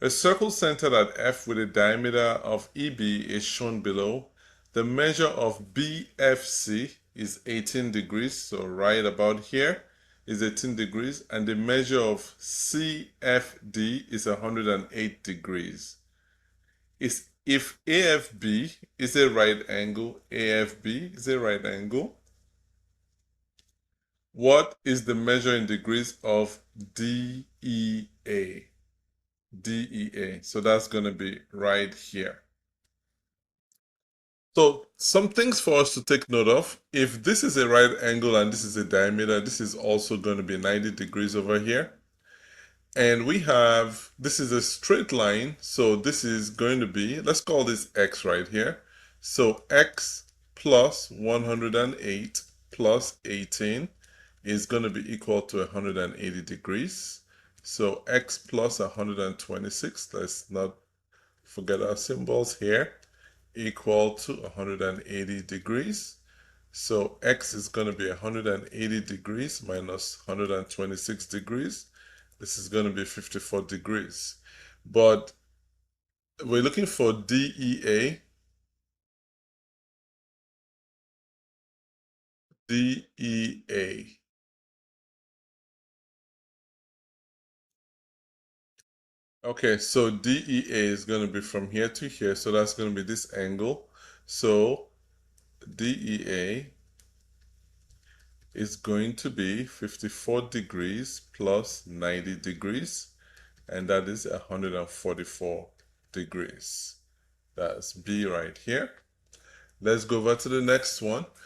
A circle centered at F with a diameter of EB is shown below. The measure of BFC is 18 degrees, so right about here is 18 degrees, and the measure of CFD is 108 degrees. If AFB is a right angle, AFB is a right angle, what is the measure in degrees of DEA? DEA. So that's going to be right here. So some things for us to take note of. If this is a right angle and this is a diameter, this is also going to be 90 degrees over here. And we have, this is a straight line. So this is going to be, let's call this X right here. So X plus 108 plus 18 is going to be equal to 180 degrees. So X plus 126, let's not forget our symbols here, equal to 180 degrees. So X is going to be 180 degrees minus 126 degrees. This is going to be 54 degrees. But we're looking for DEA. DEA. Okay, so DEA is going to be from here to here. So that's going to be this angle. So DEA is going to be 54 degrees plus 90 degrees, and that is 144 degrees. That's B right here. Let's go over to the next one.